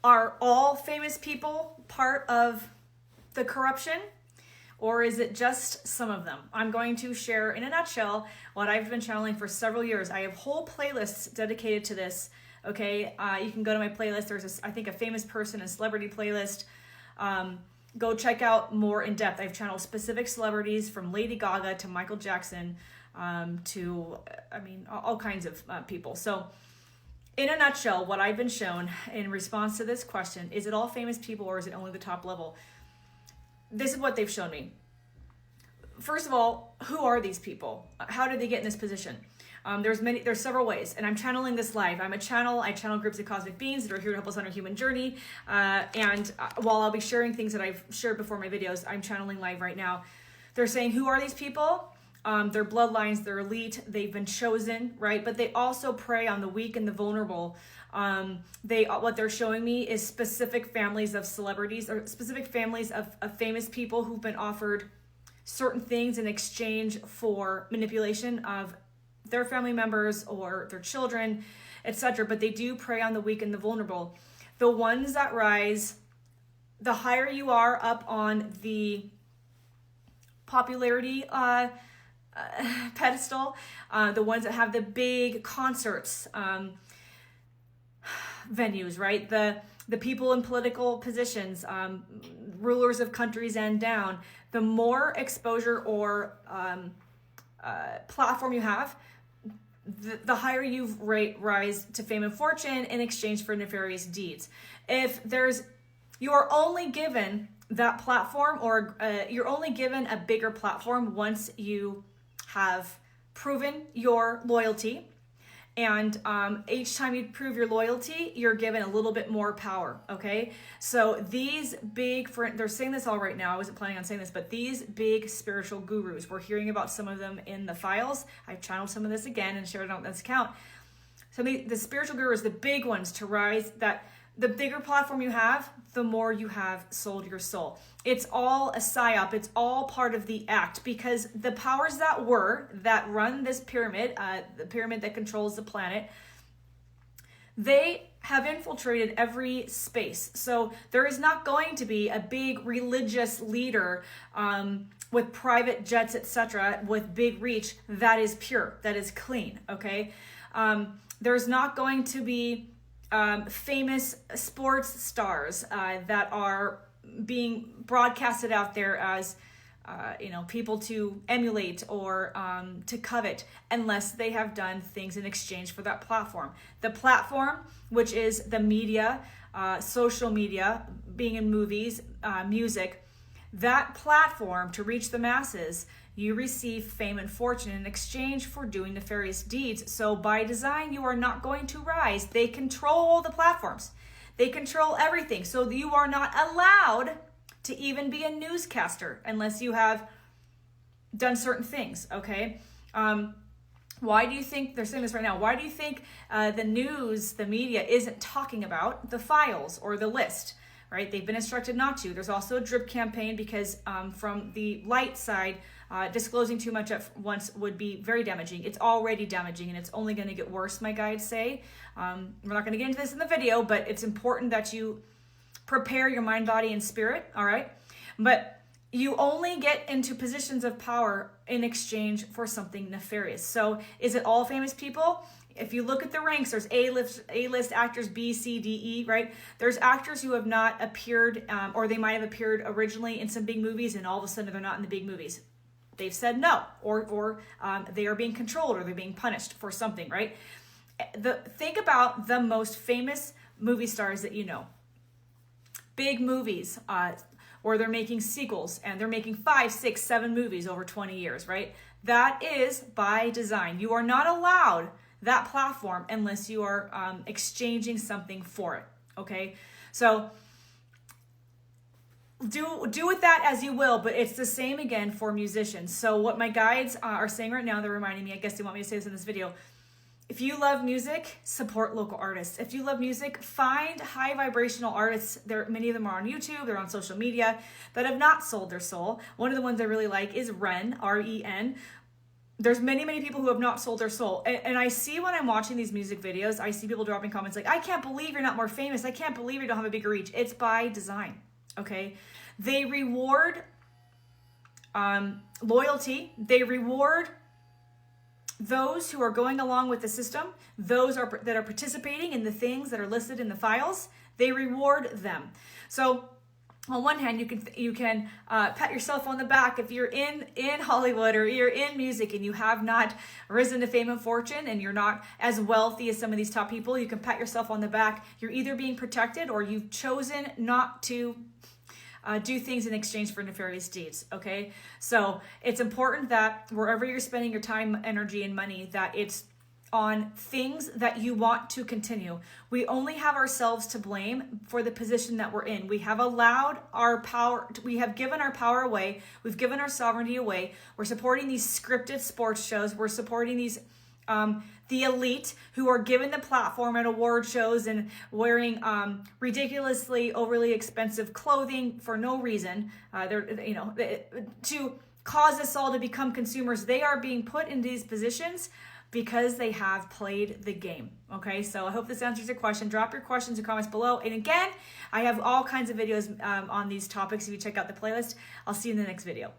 Are all famous people part of the corruption? Or is it just some of them? I'm going to share in a nutshell what I've been channeling for several years. I have whole playlists dedicated to this. Okay, you can go to my playlist. There's, I think, a famous person and celebrity playlist. Go check out more in depth. I've channeled specific celebrities from Lady Gaga to Michael Jackson to, all kinds of people. So in a nutshell, what I've been shown in response to this question, is it all famous people or is it only the top level? This is what they've shown me. First of all, who are these people? How did they get in this position? There's several ways, and I'm channeling this live. I channel groups of cosmic beings that are here to help us on our human journey. While I'll be sharing things that I've shared before in my videos, I'm channeling live right now. They're saying, who are these people? Their bloodlines, they're elite, they've been chosen, right? But they also prey on the weak and the vulnerable. What they're showing me is specific families of celebrities or specific families of famous people who've been offered certain things in exchange for manipulation of their family members or their children, etc. But they do prey on the weak and the vulnerable. The ones that rise, the higher you are up on the popularity pedestal, the ones that have the big concerts, venues, right? The people in political positions, rulers of countries and down, the more exposure or platform you have, the higher you rise to fame and fortune in exchange for nefarious deeds. You're only given that platform, or you're only given a bigger platform once you have proven your loyalty. And each time you prove your loyalty, you're given a little bit more power, okay? So these they're saying this all right now. I wasn't planning on saying this, but these big spiritual gurus, we're hearing about some of them in the files. I've channeled some of this again and shared it on this account. So the spiritual gurus, the big ones to rise, that the bigger platform you have, the more you have sold your soul. It's all a psyop. It's all part of the act, because the powers that run this pyramid, the pyramid that controls the planet, they have infiltrated every space. So there is not going to be a big religious leader with private jets, etc., with big reach that is pure, that is clean, okay? There's not going to be famous sports stars that are being broadcasted out there as people to emulate or to covet, unless they have done things in exchange for that platform. The platform, which is the media, social media, being in movies, music, that platform to reach the masses, you receive fame and fortune in exchange for doing nefarious deeds. So by design, you are not going to rise. They control the platforms. They control everything. So you are not allowed to even be a newscaster unless you have done certain things, okay? Why do you think, they're saying this right now, why do you think the news, the media, isn't talking about the files or the list, right? They've been instructed not to. There's also a drip campaign because from the light side, disclosing too much at once would be very damaging. It's already damaging, and it's only going to get worse, my guides say. We're not going to get into this in the video, but it's important that you prepare your mind, body, and spirit, all right? But you only get into positions of power in exchange for something nefarious. So is it all famous people? If you look at the ranks, there's A-list actors, B, C, D, E, right? There's actors who have not appeared, or they might have appeared originally in some big movies, and all of a sudden they're not in the big movies. They've said no, or they are being controlled, or they're being punished for something, right? Think about the most famous movie stars that you know. Big movies, or they're making sequels, and they're making 5, 6, 7 movies over 20 years, right? That is by design. You are not allowed that platform unless you are exchanging something for it, okay? So do with that as you will, but it's the same again for musicians. So what my guides are saying right now, they're reminding me, I guess they want me to say this in this video, if you love music, support local artists. If you love music, find high vibrational artists. Many of them are on YouTube, they're on social media, that have not sold their soul. One of the ones I really like is Ren, R-E-N. there's many, many people who have not sold their soul. And I see when I'm watching these music videos, I see people dropping comments like, I can't believe you're not more famous. I can't believe you don't have a bigger reach. It's by design, okay? They reward loyalty. They reward those who are going along with the system, those that are participating in the things that are listed in the files. They reward them. So on one hand, you can pat yourself on the back if you're in Hollywood or you're in music and you have not risen to fame and fortune and you're not as wealthy as some of these top people. You can pat yourself on the back. You're either being protected or you've chosen not to do things in exchange for nefarious deeds, okay? So it's important that wherever you're spending your time, energy, and money, that it's on things that you want to continue. We only have ourselves to blame for the position that we're in. We have allowed our power, we have given our power away. We've given our sovereignty away. We're supporting these scripted sports shows. We're supporting these, the elite who are given the platform at award shows and wearing ridiculously overly expensive clothing for no reason. To cause us all to become consumers. They are being put in these positions because they have played the game. Okay, so I hope this answers your question. Drop your questions and comments below. And again, I have all kinds of videos on these topics. If you check out the playlist, I'll see you in the next video.